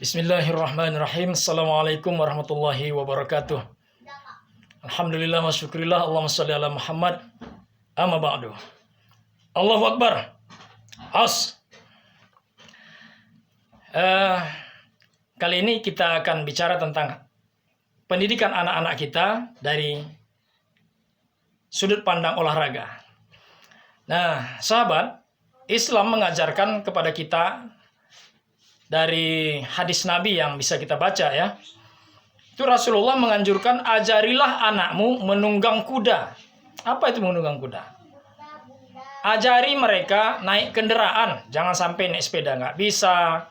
Bismillahirrahmanirrahim. Assalamualaikum warahmatullahi wabarakatuh. Alhamdulillah wa syukurillah. Allahumma sholli ala Muhammad. Amma ba'du. Allahu Akbar. As. Kali ini kita akan bicara tentang pendidikan anak-anak kita dari sudut pandang olahraga. Nah, sahabat, Islam mengajarkan kepada kita dari hadis Nabi yang bisa kita baca ya. Itu Rasulullah menganjurkan, ajarilah anakmu menunggang kuda. Apa itu menunggang kuda? Ajari mereka naik kendaraan. Jangan sampai naik sepeda nggak bisa.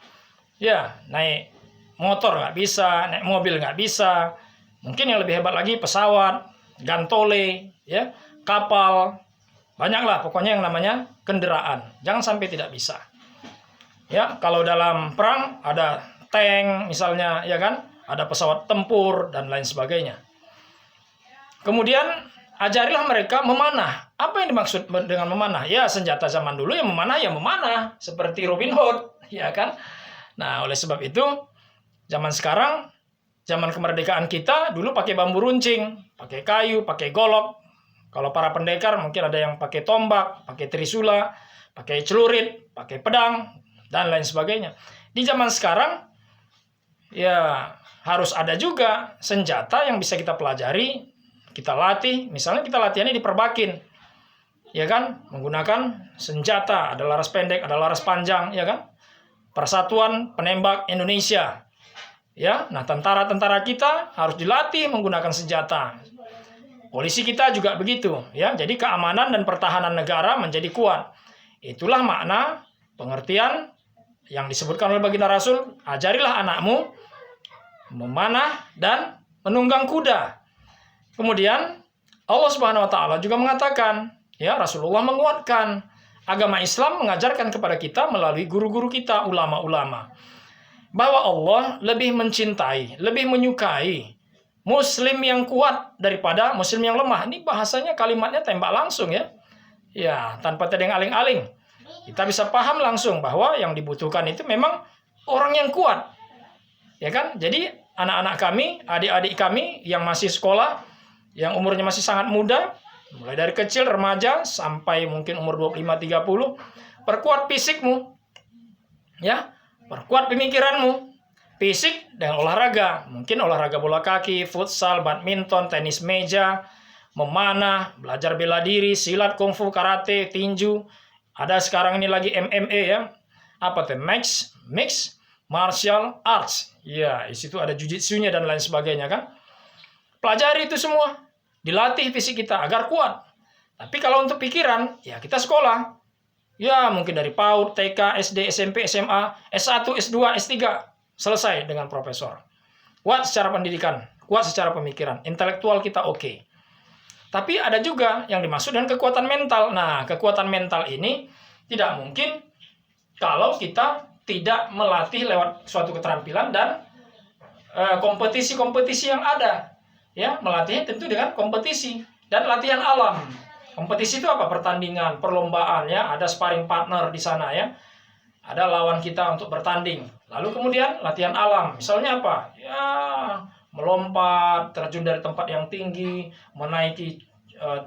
Ya, naik motor nggak bisa, naik mobil nggak bisa. Mungkin yang lebih hebat lagi pesawat, gantole, ya, kapal. Banyaklah pokoknya yang namanya kendaraan. Jangan sampai tidak bisa. Ya, kalau dalam perang ada tank misalnya, ya kan? Ada pesawat tempur dan lain sebagainya. Kemudian ajarilah mereka memanah. Apa yang dimaksud dengan memanah? Ya, senjata zaman dulu yang memanah seperti Robin Hood, ya kan? Nah, oleh sebab itu zaman sekarang, zaman kemerdekaan kita dulu pakai bambu runcing, pakai kayu, pakai golok. Kalau para pendekar mungkin ada yang pakai tombak, pakai trisula, pakai celurit, pakai pedang, dan lain sebagainya. Di zaman sekarang, ya harus ada juga senjata yang bisa kita pelajari, kita latih. Misalnya kita latihannya di perbakin, ya kan? Menggunakan senjata, ada laras pendek, ada laras panjang, ya kan? Persatuan Penembak Indonesia. Ya, nah tentara-tentara kita harus dilatih menggunakan senjata. Polisi kita juga begitu, ya. Jadi keamanan dan pertahanan negara menjadi kuat. Itulah makna pengertian yang disebutkan oleh baginda Rasul, ajarilah anakmu memanah dan menunggang kuda. Kemudian Allah Subhanahu wa taala juga mengatakan, ya, Rasulullah menguatkan, agama Islam mengajarkan kepada kita melalui guru-guru kita, ulama-ulama, bahwa Allah lebih mencintai, lebih menyukai muslim yang kuat daripada muslim yang lemah. Ini bahasanya, kalimatnya tembak langsung ya. Ya, tanpa ada yang aling-aling. Kita bisa paham langsung bahwa yang dibutuhkan itu memang orang yang kuat. Ya kan? Jadi anak-anak kami, adik-adik kami yang masih sekolah, yang umurnya masih sangat muda, mulai dari kecil, remaja, sampai mungkin umur 25-30, perkuat fisikmu. Ya, perkuat pemikiranmu. Fisik dan olahraga. Mungkin olahraga bola kaki, futsal, badminton, tenis meja, memanah, belajar bela diri, silat, kungfu, karate, tinju. Ada sekarang ini lagi MMA ya. Apa tuh? Mix martial arts. Ya, di situ ada jujitsunya dan lain sebagainya kan. Pelajari itu semua. Dilatih fisik kita agar kuat. Tapi kalau untuk pikiran, ya kita sekolah. Ya, mungkin dari PAUD, TK, SD, SMP, SMA, S1, S2, S3. Selesai dengan profesor. Kuat secara pendidikan, kuat secara pemikiran. Intelektual kita oke. Tapi ada juga yang dimaksud dengan kekuatan mental. Nah, kekuatan mental ini tidak mungkin kalau kita tidak melatih lewat suatu keterampilan dan kompetisi-kompetisi yang ada. Ya, melatih tentu dengan kompetisi dan latihan alam. Kompetisi itu apa? Pertandingan, perlombaan ya, ada sparring partner di sana ya. Ada lawan kita untuk bertanding. Lalu kemudian latihan alam. Misalnya apa? Ya, melompat, terjun dari tempat yang tinggi, menaiki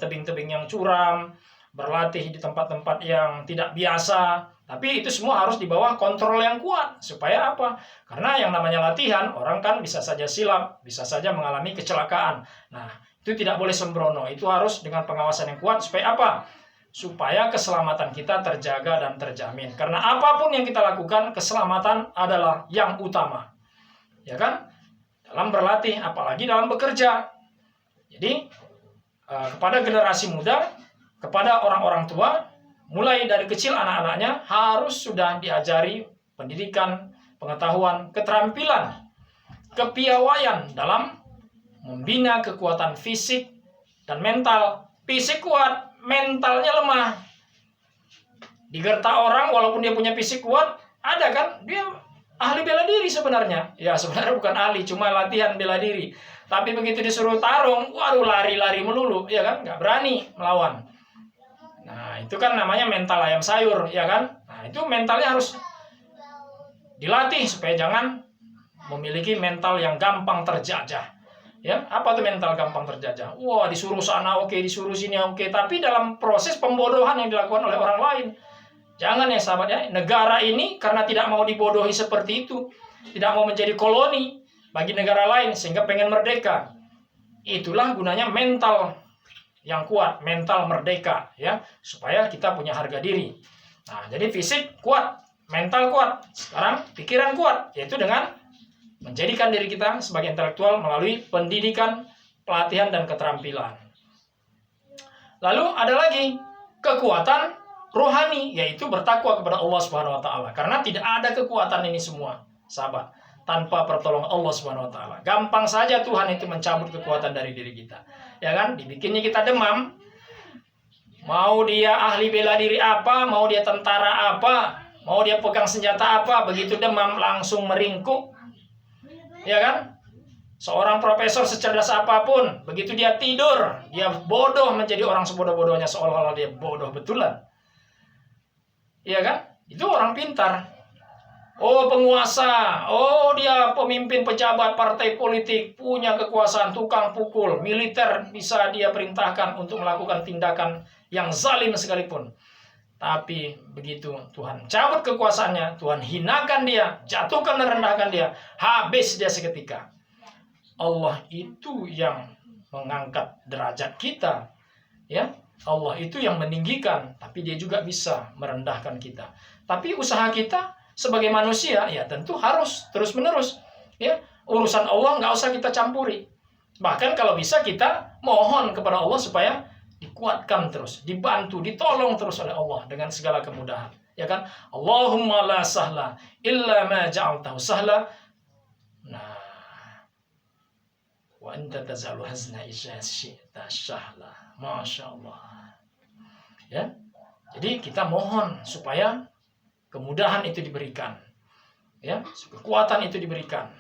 tebing-tebing yang curam, berlatih di tempat-tempat yang tidak biasa. Tapi itu semua harus di bawah kontrol yang kuat. Supaya apa? Karena yang namanya latihan, orang kan bisa saja silap, bisa saja mengalami kecelakaan. Nah, itu tidak boleh sembrono. Itu harus dengan pengawasan yang kuat. Supaya apa? Supaya keselamatan kita terjaga dan terjamin. Karena apapun yang kita lakukan, keselamatan adalah yang utama. Ya kan? Dalam berlatih, apalagi dalam bekerja. Jadi, kepada generasi muda, kepada orang-orang tua, mulai dari kecil anak-anaknya harus sudah diajari pendidikan, pengetahuan, keterampilan, kepiawaian dalam membina kekuatan fisik dan mental. Fisik kuat, mentalnya lemah. Digertak orang walaupun dia punya fisik kuat, ada kan? Dia ahli bela diri sebenarnya. Ya, sebenarnya bukan ahli, cuma latihan bela diri. Tapi begitu disuruh tarung, waduh lari-lari melulu, ya kan? Nggak berani melawan. Nah, itu kan namanya mental ayam sayur, ya kan? Nah, itu mentalnya harus dilatih supaya jangan memiliki mental yang gampang terjajah. Ya, apa tuh mental gampang terjajah? Wah, disuruh sana oke, disuruh sini oke, tapi dalam proses pembodohan yang dilakukan oleh orang lain. Jangan ya sahabat ya, negara ini karena tidak mau dibodohi seperti itu, tidak mau menjadi koloni bagi negara lain sehingga pengen merdeka. Itulah gunanya mental yang kuat, mental merdeka ya, supaya kita punya harga diri. Nah, jadi fisik kuat, mental kuat, sekarang pikiran kuat, yaitu dengan menjadikan diri kita sebagai intelektual melalui pendidikan, pelatihan, dan keterampilan. Lalu ada lagi kekuatan rohani, yaitu bertakwa kepada Allah Subhanahu wa taala. Karena tidak ada kekuatan ini semua, sahabat, tanpa pertolongan Allah Subhanahu wa taala. Gampang saja Tuhan itu mencabut kekuatan dari diri kita. Ya kan? Dibikinnya kita demam. Mau dia ahli bela diri apa, mau dia tentara apa, mau dia pegang senjata apa, begitu demam langsung meringkuk. Ya kan? Seorang profesor secerdas apapun, begitu dia tidur, dia bodoh menjadi orang sebodoh-bodohnya, seolah-olah dia bodoh betulan. Ya kan? Itu orang pintar. Oh, penguasa, oh dia pemimpin pejabat partai politik, punya kekuasaan, tukang pukul, militer bisa dia perintahkan untuk melakukan tindakan yang zalim sekalipun. Tapi begitu Tuhan cabut kekuasaannya, Tuhan hinakan dia, jatuhkan dan rendahkan dia, habis dia seketika. Allah itu yang mengangkat derajat kita, ya. Allah itu yang meninggikan, tapi dia juga bisa merendahkan kita. Tapi usaha kita sebagai manusia, ya tentu harus terus-menerus, ya. Urusan Allah nggak usah kita campuri. Bahkan kalau bisa kita mohon kepada Allah supaya dikuatkan terus, dibantu, ditolong terus oleh Allah dengan segala kemudahan. Ya kan? Allahumma la sahla illa ma ja'altahu sahla. Nah, wa anta tazalu hazna idza syi'ta sahla. Masya Allah. Ya. Jadi kita mohon supaya kemudahan itu diberikan. Ya, kekuatan itu diberikan.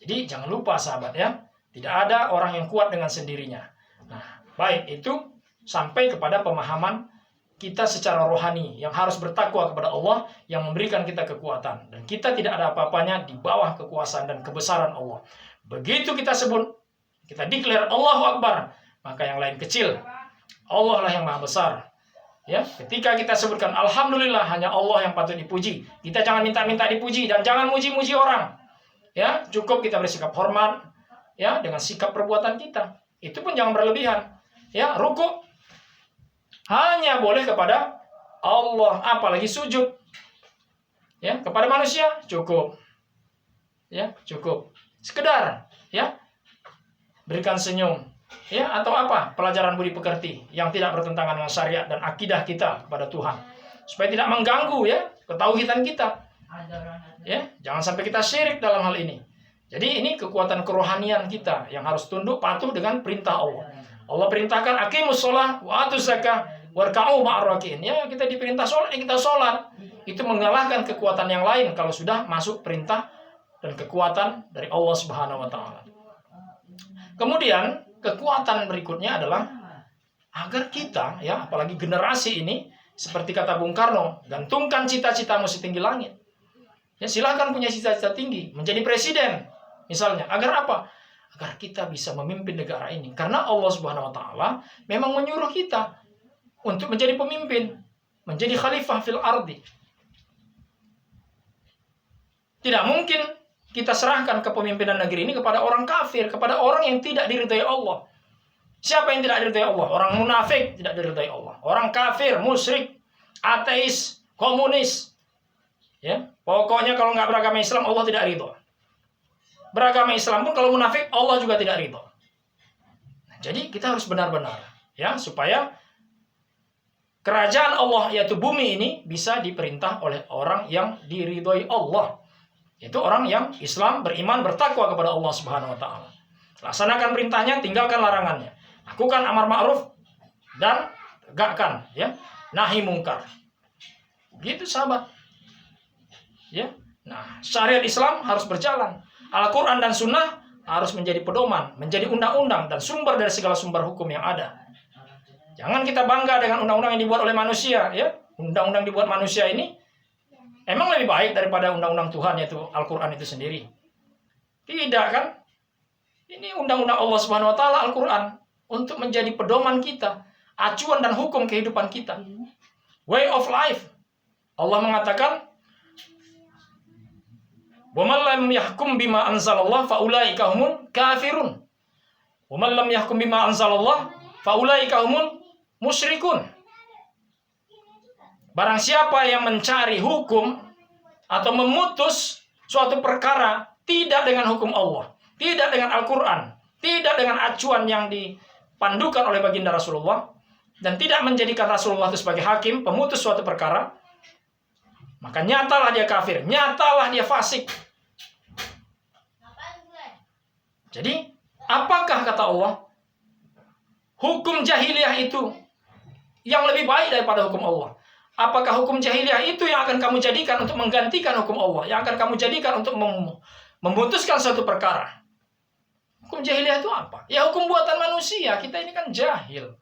Jadi jangan lupa sahabat ya, tidak ada orang yang kuat dengan sendirinya. Nah, baik itu sampai kepada pemahaman kita secara rohani yang harus bertakwa kepada Allah yang memberikan kita kekuatan, dan kita tidak ada apa-apanya di bawah kekuasaan dan kebesaran Allah. Begitu kita sebut, kita declare Allahu Akbar, maka yang lain kecil. Allah lah yang maha besar. Ya, ketika kita sebutkan alhamdulillah, hanya Allah yang patut dipuji. Kita jangan minta-minta dipuji dan jangan muji-muji orang. Ya, cukup kita bersikap hormat ya dengan sikap perbuatan kita. Itu pun jangan berlebihan. Ya, rukuk hanya boleh kepada Allah, apalagi sujud. Ya, kepada manusia cukup. Ya, cukup. Sekedar ya berikan senyum. Ya, atau apa? Pelajaran budi pekerti yang tidak bertentangan dengan syariat dan akidah kita kepada Tuhan. Supaya tidak mengganggu ya ketauhidan kita. Ya, jangan sampai kita syirik dalam hal ini. Jadi ini kekuatan kerohanian kita yang harus tunduk patuh dengan perintah Allah. Allah perintahkan aqimus shalah wa atuz zakah warka'u ma'ar raki'in. Ya, kita diperintah sholat, kita sholat. Itu mengalahkan kekuatan yang lain kalau sudah masuk perintah dan kekuatan dari Allah Subhanahu wa taala. Kemudian kekuatan berikutnya adalah agar kita, ya, apalagi generasi ini, seperti kata Bung Karno, gantungkan cita-citamu setinggi langit. Ya, silakan punya cita-cita tinggi, menjadi presiden, misalnya. Agar apa? Agar kita bisa memimpin negara ini. Karena Allah Subhanahu wa taala memang menyuruh kita untuk menjadi pemimpin, menjadi khalifah fil ardi. Tidak mungkin kita serahkan kepemimpinan negeri ini kepada orang kafir, kepada orang yang tidak diridhai Allah. Siapa yang tidak diridhai Allah? Orang munafik tidak diridhai Allah. Orang kafir, musyrik, ateis, komunis. Ya, pokoknya kalau nggak beragama Islam, Allah tidak ridho. Beragama Islam pun kalau munafik, Allah juga tidak ridho. Nah, jadi kita harus benar-benar, ya, supaya kerajaan Allah yaitu bumi ini bisa diperintah oleh orang yang diridhoi Allah. Itu orang yang Islam, beriman, bertakwa kepada Allah Subhanahu wa taala. Laksanakan perintahnya, tinggalkan larangannya. Lakukan amar ma'ruf dan tegakkan ya nahi mungkar. Gitu sahabat. Ya. Nah, syariat Islam harus berjalan. Al-Qur'an dan Sunnah harus menjadi pedoman, menjadi undang-undang dan sumber dari segala sumber hukum yang ada. Jangan kita bangga dengan undang-undang yang dibuat oleh manusia ya. Undang-undang dibuat manusia ini emang lebih baik daripada undang-undang Tuhan, yaitu Al-Quran itu sendiri. Tidak kan? Ini undang-undang Allah Subhanahu wa taala, Al-Qur'an, untuk menjadi pedoman kita, acuan dan hukum kehidupan kita. Way of life. Allah mengatakan, "Wa man lam yahkum bima anzalallah fa ulaika humul kafirun. Wa man lam yahkum bima anzalallah fa ulaika humul musyrikun." Barang siapa yang mencari hukum atau memutus suatu perkara tidak dengan hukum Allah, tidak dengan Al-Quran, tidak dengan acuan yang dipandukan oleh baginda Rasulullah, dan tidak menjadikan Rasulullah itu sebagai hakim, pemutus suatu perkara, maka nyatalah dia kafir, nyatalah dia fasik. Jadi, apakah kata Allah, hukum jahiliyah itu yang lebih baik daripada hukum Allah? Apakah hukum jahiliyah itu yang akan kamu jadikan untuk menggantikan hukum Allah, yang akan kamu jadikan untuk memutuskan suatu perkara? Hukum jahiliyah itu apa? Ya hukum buatan manusia. Kita ini kan jahil.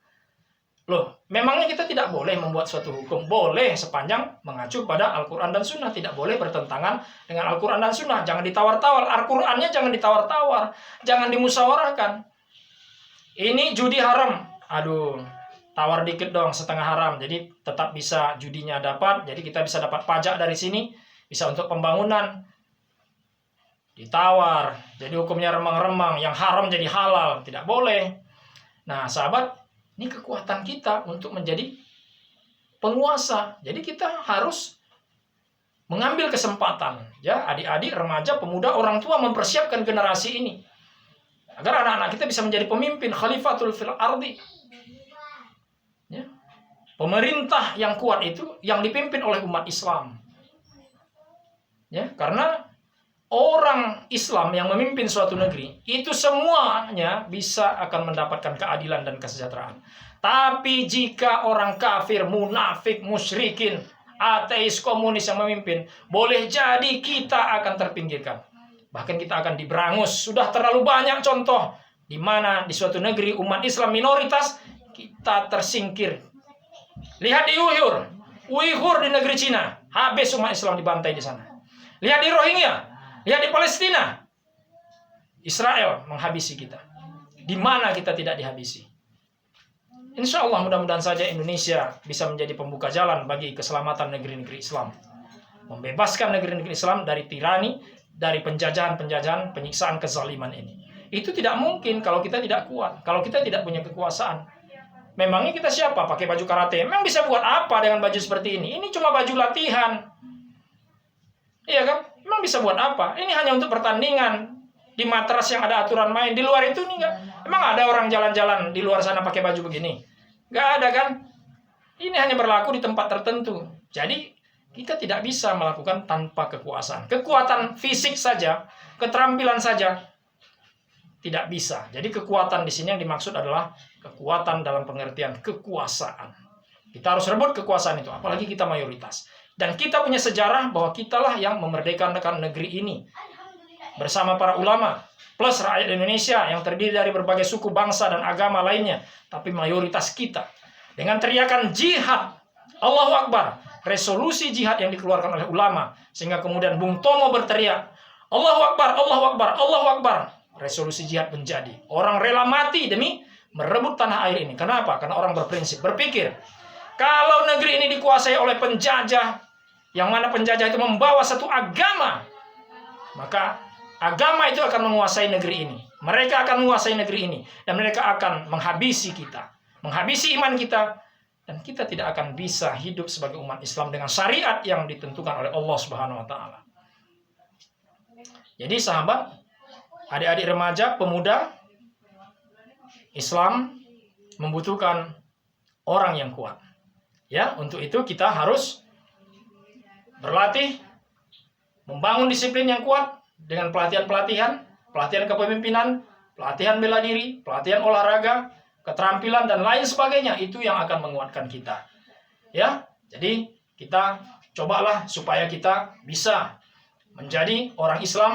Loh, memangnya kita tidak boleh membuat suatu hukum? Boleh, sepanjang mengacu pada Al-Quran dan Sunnah. Tidak boleh bertentangan dengan Al-Quran dan Sunnah. Jangan ditawar-tawar. Al-Qurannya jangan ditawar-tawar. Jangan dimusyawarahkan. Ini judi haram. Aduh, tawar dikit dong, setengah haram. Jadi tetap bisa judinya dapat. Jadi kita bisa dapat pajak dari sini. Bisa untuk pembangunan. Ditawar. Jadi hukumnya remang-remang. Yang haram jadi halal. Tidak boleh. Nah, sahabat, ini kekuatan kita untuk menjadi penguasa. Jadi kita harus mengambil kesempatan. Ya, adik-adik, remaja, pemuda, orang tua mempersiapkan generasi ini. Agar anak-anak kita bisa menjadi pemimpin khalifatul fil ardi. Ya. Pemerintah yang kuat itu yang dipimpin oleh umat Islam. Ya, karena orang Islam yang memimpin suatu negeri, itu semuanya bisa akan mendapatkan keadilan dan kesejahteraan. Tapi jika orang kafir, munafik, musyrikin, ateis, komunis yang memimpin, boleh jadi kita akan terpinggirkan. Bahkan kita akan diberangus. Sudah terlalu banyak contoh di mana di suatu negeri umat Islam minoritas, kita tersingkir. Lihat di Uighur di negeri Cina, habis umat Islam dibantai di sana. Lihat di Rohingya, lihat di Palestina, Israel menghabisi kita. Di mana kita tidak dihabisi? Insya Allah mudah-mudahan saja Indonesia bisa menjadi pembuka jalan bagi keselamatan negeri-negeri Islam. Membebaskan negeri-negeri Islam dari tirani, dari penjajahan-penjajahan, penyiksaan, kezaliman ini. Itu tidak mungkin kalau kita tidak kuat, kalau kita tidak punya kekuasaan. Memangnya kita siapa? Pakai baju karate. Memang bisa buat apa dengan baju seperti ini? Ini cuma baju latihan. Iya kan? Emang bisa buat apa? Ini hanya untuk pertandingan. Di matras yang ada aturan main. Di luar itu nih enggak. Emang ada orang jalan-jalan di luar sana pakai baju begini? Enggak ada kan? Ini hanya berlaku di tempat tertentu. Jadi kita tidak bisa melakukan tanpa kekuasaan. Kekuatan fisik saja, keterampilan saja tidak bisa. Jadi kekuatan di sini yang dimaksud adalah kekuatan dalam pengertian kekuasaan. Kita harus rebut kekuasaan itu, apalagi kita mayoritas. Dan kita punya sejarah bahwa kitalah yang memerdekakan negeri ini. Bersama para ulama, plus rakyat Indonesia yang terdiri dari berbagai suku, bangsa, dan agama lainnya. Tapi mayoritas kita. Dengan teriakan jihad, Allahu Akbar, resolusi jihad yang dikeluarkan oleh ulama. Sehingga kemudian Bung Tomo berteriak, Allahu Akbar, Allahu Akbar, Allahu Akbar. Resolusi jihad menjadi. Orang rela mati demi merebut tanah air ini. Kenapa? Karena orang berprinsip, berpikir, kalau negeri ini dikuasai oleh penjajah, yang mana penjajah itu membawa satu agama, maka agama itu akan menguasai negeri ini. Mereka akan menguasai negeri ini. Dan mereka akan menghabisi kita. Menghabisi iman kita. Dan kita tidak akan bisa hidup sebagai umat Islam dengan syariat yang ditentukan oleh Allah Subhanahu wa Ta'ala. Jadi sahabat, adik-adik remaja, pemuda, Islam membutuhkan orang yang kuat. Ya, untuk itu kita harus berlatih, membangun disiplin yang kuat dengan pelatihan-pelatihan, pelatihan kepemimpinan, pelatihan bela diri, pelatihan olahraga, keterampilan dan lain sebagainya. Itu yang akan menguatkan kita. Ya, jadi kita cobalah supaya kita bisa menjadi orang Islam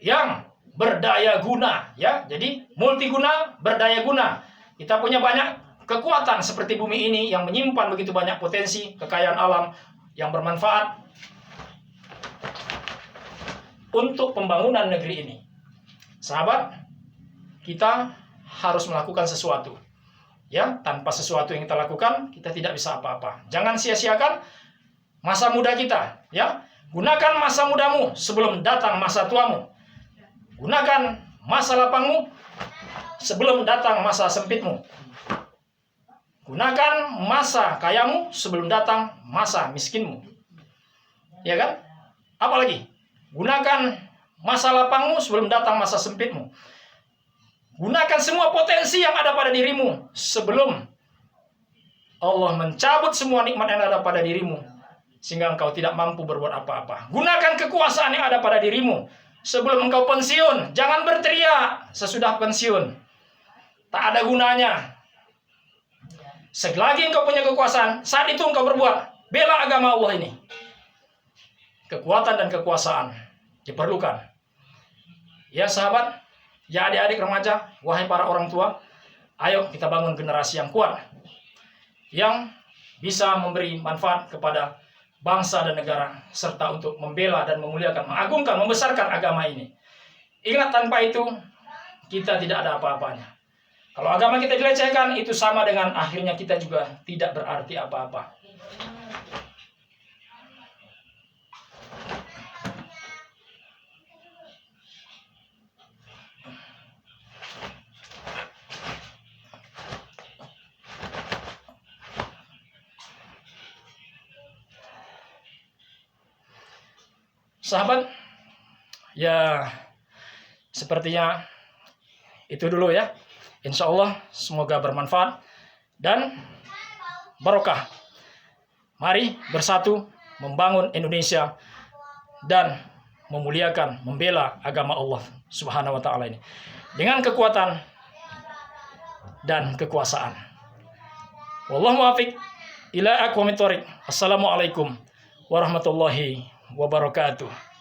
yang berdaya guna, ya. Jadi multiguna, berdaya guna. Kita punya banyak kekuatan seperti bumi ini yang menyimpan begitu banyak potensi, kekayaan alam yang bermanfaat untuk pembangunan negeri ini. sahabat, kita harus melakukan sesuatu. Ya, tanpa sesuatu yang kita lakukan, kita tidak bisa apa-apa. Jangan sia-siakan masa muda kita, ya. Gunakan masa mudamu sebelum datang masa tuamu. Gunakan masa lapangmu sebelum datang masa sempitmu. Gunakan masa kayamu sebelum datang masa miskinmu. Ya kan? Apalagi? Gunakan masa lapangmu sebelum datang masa sempitmu. Gunakan semua potensi yang ada pada dirimu sebelum Allah mencabut semua nikmat yang ada pada dirimu, sehingga engkau tidak mampu berbuat apa-apa. Gunakan kekuasaan yang ada pada dirimu sebelum engkau pensiun. Jangan berteriak sesudah pensiun. Tak ada gunanya. Selagi engkau punya kekuasaan, saat itu engkau berbuat. Bela agama Allah ini. Kekuatan dan kekuasaan diperlukan. Ya sahabat, ya adik-adik remaja, wahai para orang tua, ayo kita bangun generasi yang kuat, yang bisa memberi manfaat kepada bangsa dan negara, serta untuk membela dan memuliakan, mengagungkan, membesarkan agama ini. Ingat, tanpa itu kita tidak ada apa-apanya. Kalau agama kita dilecehkan, itu sama dengan akhirnya kita juga tidak berarti apa-apa. Sahabat, ya sepertinya itu dulu ya. Insya Allah semoga bermanfaat dan barokah. Mari bersatu membangun Indonesia dan memuliakan, membela agama Allah Subhanahu wa Ta'ala ini dengan kekuatan dan kekuasaan. Wallahu muwaffiq ila aqwamit thoriq. Assalamualaikum warahmatullahi wabarakatuh.